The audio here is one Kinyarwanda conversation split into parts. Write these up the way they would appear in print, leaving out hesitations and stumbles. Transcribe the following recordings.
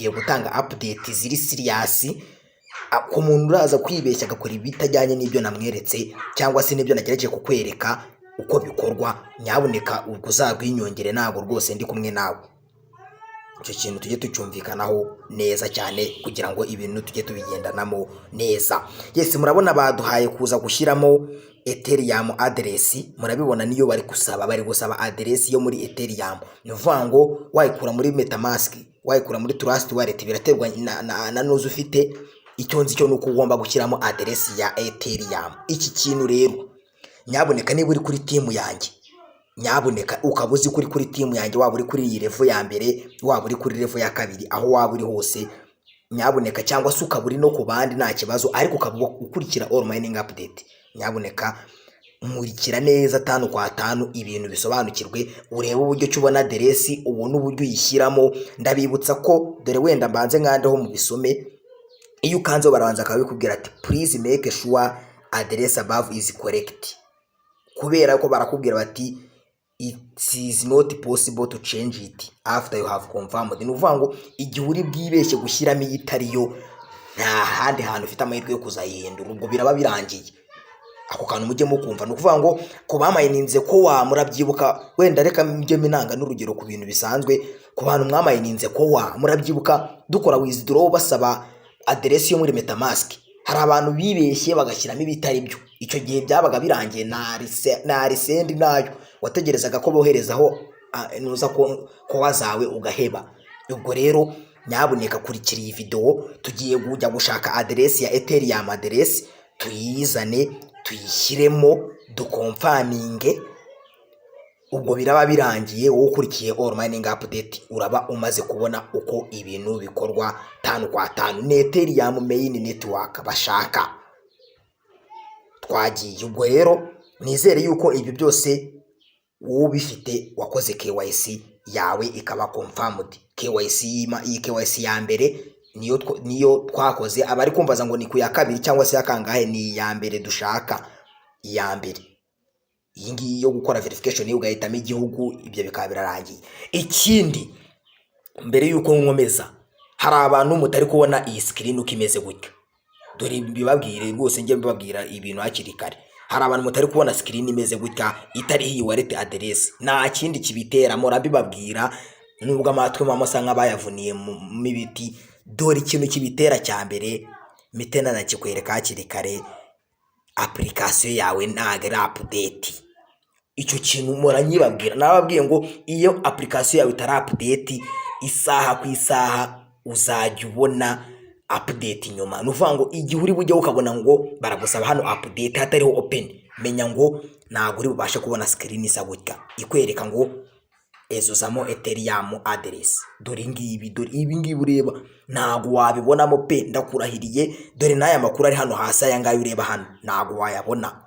gutanga update ziri serious ku muntu uraza kwibeshya agakora ibitajyanye n'ibyo namweretse cyangwa se n'ibyo nagerageje kukwereka uko bikorwa. Nyaboneka uzarwinyongere ntabwo rwose ndi kumwe nawe. Icyo kintu tujye tucyumvikanaho neza cyane kugira ngo ibintu tujye tubigendanamo neza. Yes, murabona baduhaye kuza gushyiramo Ethereum address. Murabibona niyo bari gusaba address yo muri Ethereum. Ni uvuga ngo wayikura muri metamask, wayikura muri trust wallet, biraterwa na nozo ufite. Icyo nzi cyo nuko ugomba gushyiramo address ya Ethereum. Iki kintu rero nyaboneka niba uri kuri team yanjye, nyaboneka ukabuzi kuri team yanjye, waba uri kuri iyi level ya mbere, waba uri kuri level ya kabiri, aho waba uri hose, nyaboneka cyangwa se ukaburi no ku bandi nta kibazo, ariko ukaba ukurikira all mining update. Nyaboneka murikira neza 5 kwa 5 ibintu bisobanukirwe, urebe uburyo cyubona address, ubone uburyo uyishyiramo. Ndabibutsa ko dore wenda mbanze ngandeho mu bisome, iyo ukanze barabanza akabikubwira ati please make sure address above is correct, kubera ko barakubwira bati it is not possible to change it after you have confirmed. Ni uvuga ngo igihe uri bwibeshye gushyiramo itariyo, nta handi hantu ufite amahirwe yo kuzayihindura, ubwo biraba birangiye. Ako kantu mujye mukumva. Ni ukuvuga ngo ku bamayininze ko murabyibuka, wenda reka mujye minanga n'urugero ku bintu bisanzwe. Ku bantu mwamayininze ko murabyibuka dukora withdraw basaba address yo muri metamask, hari abantu bibeshye bagashyiramo ibitari byo. Icyo gihe byabaga birangiye na resend nayo wategerezaga ko boherezaho nuza ko wazawe ugaheba. Ubwo rero nyaboneka kurikira iyi video, tugiye kujya gushaka address ya Ethereum address, tuyizane tuyishyiremo dukonfaminge. Ubwo biraba birangiye, wowe ukurikiye all mining update uraba umaze kubona uko ibintu bikorwa 5 kwa 5 ne Ethereum main network bashaka. Twagiye. Ubwo rero nizere yuko ibi byose wowe bifite wakoze KYC yawe ikaba confirmed. KYC ya mbere niyo twakoze. Abari kumvaza ngo ni ku ya kabiri cyangwa se yakangahe, ni ya mbere dushaka, ya mbere. Iyi ngiyi yo gukora verification ugahitamo igihugu, ibyo bikaba birarangiye. Ikindi mbere yuko nkomeza, hari abantu mutari kubona iyi screen uko imeze gutyo. Dore bibabwire rwose, njye mbabwira ibintu hakiri kare. Hari abantu mutari kubona screen imeze gutya itari iyi wallet address, nta kindi kibitera. Murabibabwira nubwo amatwe mama bayavuniye mu ibiti. Dore ikintu kibitera cya mbere mitena nakikwereka hakiri kare, application yawe ntago ari update. Icyo kintu muranyibabwira, nababwiye ngo iyo application yawe itari update, isaha ku isaha uzajya ubona update nyuma. Nuvuga ngo igihe uri bujye ukabona ngo baragusaba hano update hatariho open, menya ngo ntago uri bubashe kubona screen isa gutya ikwereka ngo ezuzamo Ethereum address. Dore ibi ngibi ureba ntago wabibonamo pe, ndakurahiriye. Dore n'aya makuru ari hano hasi, aya ngayo ureba hano ntago wayabona.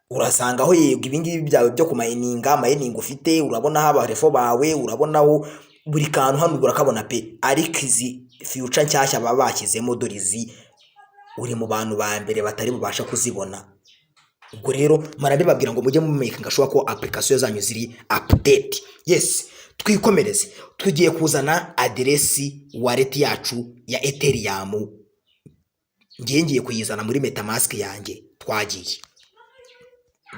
Urasanga aho yego ibi ngibi byawe byo mining ufite, urabona haba refo bawe, urabonaho buri kantu hano urakabona pe. Ariko izi future nshyashya baba bashyizemo, dore izi uri mu bantu ba mbere batari bubasha kuzibona. Ubwo rero marabibabwira ngo mujye mu making sure ko application zanyu ziri update. Yes, twikomereze. Tugiye kuzana address wallet yacu ya Ethereum. Ngiye kuyizana muri metamask yanjye. Twagiye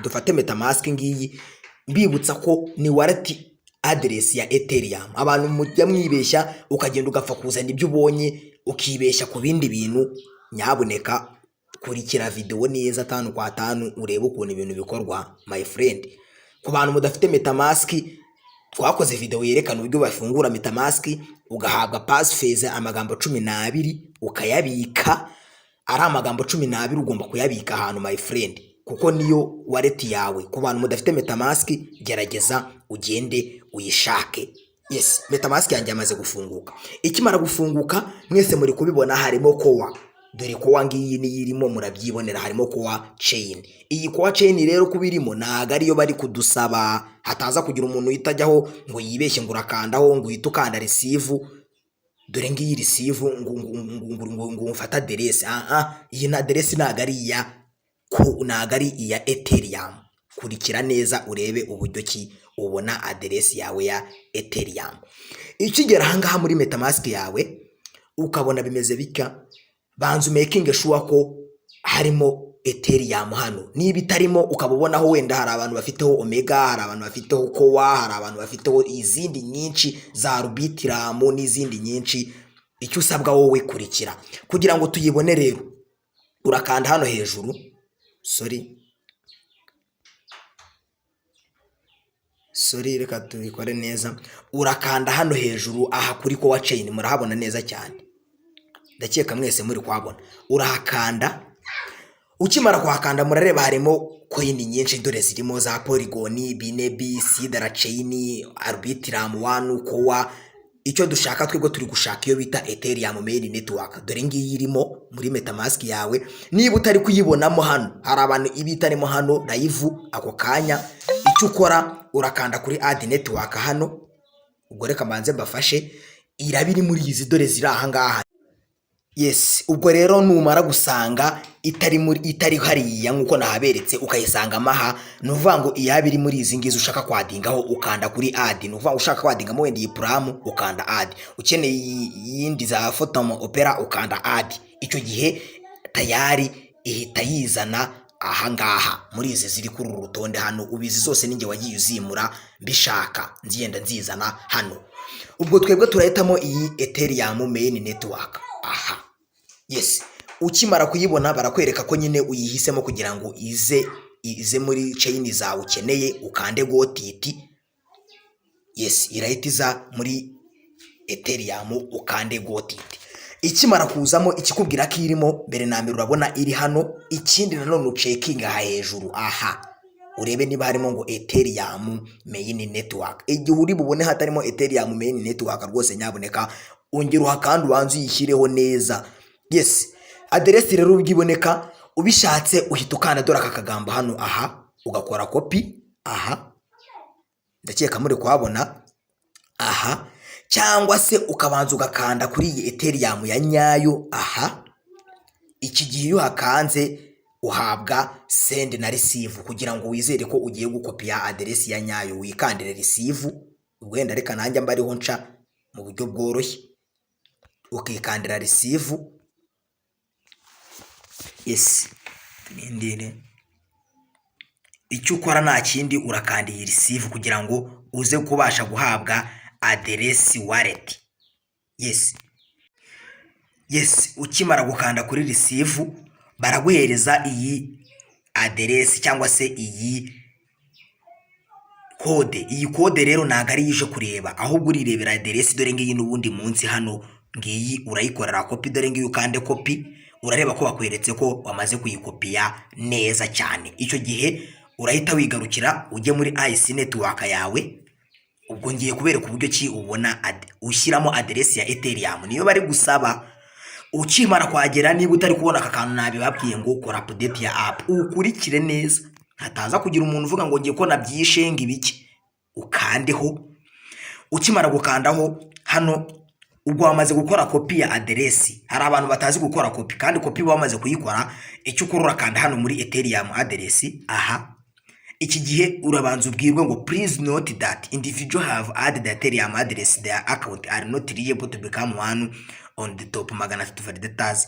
dufate metamask ngiyi, mbibutsa ko ni wallet address ya Ethereum. Abantu mujya mwibeshya ukagenda ugapfa kuzana ibyo ubonye ukibeshya ku bindi bintu. Nyaboneka kurikira video neza 5 kwa 5 urebe ukuntu ibintu bikorwa my friend. Ku bantu mudafite metamask, twakoze video yerekana uburyo bafungura metamask ugahabwa passphrase amagambo 12 ukayabika. Ari amagambo 12 ugomba kuyabika ahantu my friend, kuko niyo wallet yawe. Ku bantu mudafite metamask, gerageza ugende uyishake. Yes, metamask yanjye amaze gufunguka. Ikimara gufunguka mwese muri kubibona harimo kowa. Dore kowa ngiyi ni irimo, murabyibonera harimo kowa chain. Iyi kowa chain rero kubirimo ntago ariyo bari kudusaba, hataza kugira umuntu yitajyaho ngo yibeshye ngo urakandaho ngo yitukanda receive. Dore ngiyi receive ngo mfata address. Iyi na address ntago ari iya Ethereum. Kurikira neza urebe uburyo ki ubona address yawe ya Ethereum. Ikigera hangaha muri metamask yawe, ukabona bimeze bitya, banza umaking sure ko harimo Ethereum hano. Niba itarimo ukaba ubonaho wenda hari abantu bafiteho Omega, hari abantu bafiteho Kowa, hari abantu bafiteho izindi nyinshi za Arbitrum n'izindi nyinshi, icyo usabwa wowe kurikira kugira ngo tuyibone rero, urakanda hano hejuru, sorry reka tubikore neza, urakanda hano hejuru aha kuri Kowa chain, murahabona neza cyane, ndakeka mwese muri kwabona, urahakanda. Ukimara kuhakanda murareba harimo coin nyinshi, dore zirimo za Polygon, BNB, Sidra chain, Arbitrum 1, Kowa. Icyo dushaka twebwe turi gushaka iyo bita Ethereum main network, dore ngiyi irimo muri metamask yawe. Niba utari kuyibonamo hano, hari abantu ibitarimo hano live ako kanya, icyo ukora urakanda kuri add network hano, ubwo reka mbanze mbafashe, irabiri muri izi dore ziri aha ngaha. Yes, ubwo rero numara gusanga itari hariya nkuko nahaberetse ukayisanga maha, nuvuga ngo iyabiri muri izi ngizi ushaka kwadingaho ukanda kuri add. Nuvuga ngo ushaka kwadingamo wenda iyi Pram ukanda add, ukeneye yindi za Photom Opera ukanda add. Icyo gihe tayari ihita yizana aha ngaha muri izi ziri kuri uru rutonde hano. Ubizi zose ninjye wagiye uzimura mbishaka, nziyenda nzizana hano. Ubwo twebwe turahitamo iyi Ethereum main network. Aha, yes, ukimara kuyibona barakwereka ko nyine uyihisemo kugira ngo ize muri chain zawe ukeneye, ukande go ETH. Yes, irahitiza muri Ethereum ukande go ETH. Ikimara kuzamo ikikubwira ko irimo, mbere na mbere urabona iri hano. Ikindi nanone uceking aha hejuru, aha urebe niba harimo ngo Ethereum main network. Igihe uri bubone hatarimo Ethereum main network rwose nyaboneka ongera uhakanda ubanze uyishyireho neza. Yes, aderesi rero ubwiboneka ubishatse uhita ukanda dore aka kagamba hano, aha ugakora copy, aha ndakeka muri kuhabona, aha, cyangwa se ukabanza ugakanda kuri iyi Ethereum ya nyayo, aha. Iki gihe iyo hakanze uhabwa send na receive kugira ngo wizere ko ugiye gukopiya aderesi ya nyayo, wikandire receive. Wenda reka nanjye mbariho nca mu buryo bworoshye, ukikandira receive. Yes, ndindire. Icyo ukora nta kindi, urakandiye receive kugira ngo uze kubasha guhabwa aderesi wallet. Yes, ukimara gukanda kuri receive baraguhereza iyi aderesi cyangwa se iyi code. Iyi code rero ntago ari yije kureba, ahubwo urirebera aderesi. Dore ngiyi n'ubundi munsi hano, ngiyi urayikorera copy. Dore ngiyi ukande copy, urareba ko bakweretse ko wamaze kuyikopiya neza cyane. Icyo gihe urahita wigarukira ujye muri IC network yawe. Ubwo ngiye kubereka uburyo ki ubona ushyiramo aderesi ya Ethereum, niyo bari gusaba. Ukimara kwagera, niba utari kubona aka kantu nabibabwiye ngo ukora update ya app, ukurikire neza hataza kugira umuntu uvuga ngo ngiye ko nabyishe ngibiki. Ukandeho. Ukimara gukandaho hano, ubwo wamaze gukora copy ya aderesi. Hari abantu batazi gukora copy, kandi copy bamaze kuyikora, icyo ukora urakanda hano muri Ethereum aderesi, aha. Iki gihe urabanza ubwirwe ngo please note that individual have added the Ethereum address, their account are not liable to become one on the top magana validators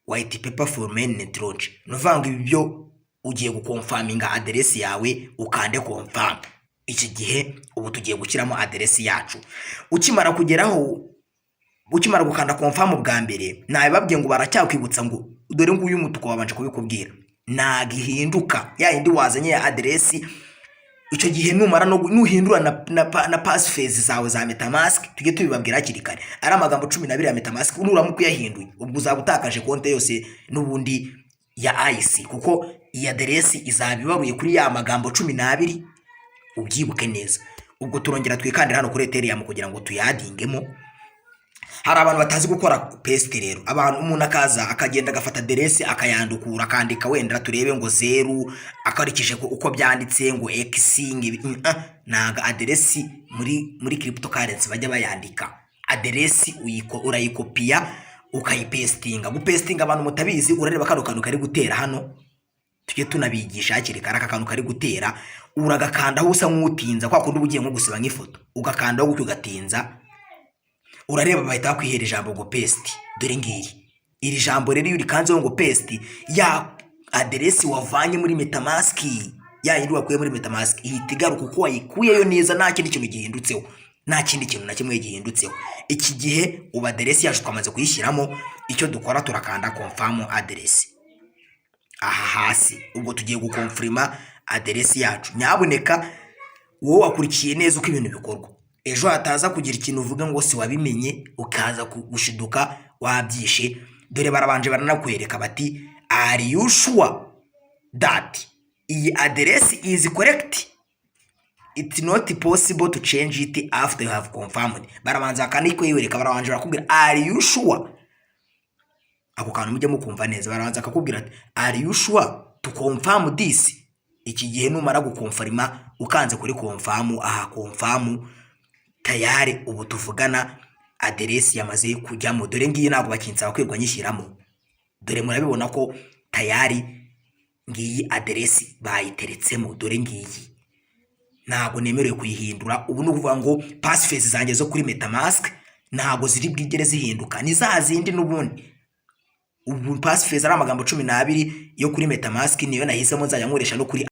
white paper for mainnet launch. Novanga ibyo ugiye gukonfaminga aderesi yawe, ukande confirm. Iki gihe ubu tugiye gushyiramo aderesi yacu. Ukimara kugeraho, ukimara gukanda confirm bwa mbere, nabibabwiye ngo baracyakwibutsa ngo dore nguyu mutuko wabanje kubikubwira nagihinduka ya yindi wazanye ya aderesi. Icyo gihe numara no nuhindura na passphrase zawe za metamask, tujye tubibabwira hakiri kare. Ari amagambo 12 ya metamask nuramuko yahinduye, ubwo uzabutakaje konte yose n'ubundi ya IC, kuko iyi aderesi izabibaruye kuri ya magambo 12. Ubyibuke neza. Ubwo turongera twikandira hano kuri Ethereum kugira ngo tuyadingemo. Hari abantu batazi gukora paste rero. Abantu umuntu akaza akagenda agafata aderesi akayandukura, akandika wenda turebe ngo 0, akarikije uko byanditse ngo x naga aderesi muri cryptocurrency bajya bayandika. Aderesi urayikopiya ukayipestinga. Gupestinga abantu mutabizi, urareba kano kantu kari gutera hano, tujye tunabigisha hakiri kare. Aka kantu kari gutera uragakanda aho usa nk'utinza, kwa kundi ugiye nko gusiba nk'ifoto, ugakandaho gutyo ugatinza. urareba bahita bakwihera ijambo ngo paste. Dore ngiri iri jambo rero iyo urikanzeho ngo paste, ya aderesi wavanye muri metamask, ya yindi wakuye muri metamask ihita igaruka uko wayikuyeyo neza, nta kindi kintu gihindutseho, nta kindi kintu na kimwe gihindutseho. Iki gihe ubu aderesi yacu twamaze kuyishyiramo, icyo dukora turakanda confirm aderesi aha hasi. Ubwo tugiye gukonfirma aderesi yacu. Nyaboneka wowe wakurikiye neza uko ibintu bikorwa, ejo hataza kugira ikintu uvuga ngo si wabimenye ukaza gushiduka wabyishe. Dore barabanje baranakwereka bati are you sure that iyi address is correct, it's not possible to change it after you have confirmed. Barabanza kandi kwiwereka, barabanje barakubwira are you sure. Ako kantu mujye mukumva neza, barabanza akakubwira ati are you sure to confirm this. Iki gihe numara gukonfirma ukanze kuri confirm, aha confirm tayari ubu tuvugana aderesi yamaze kujyamo. Dore ngiyi ntabwo bakinsaba kwirwa nyishyiramo, dore murabibona ko tayari ngiyi aderesi bayiteretsemo. Dore ngiyi ntabwo nemerewe kuyihindura. Ubu ni ukuvuga ngo passphrase zanjye zo kuri metamask ntabwo ziri bwigere zihinduka, ni za zindi n'ubundi. Ubu passphrase ari amagambo 12 yo kuri metamask niyo nahisemo nzajya nkoresha no kuri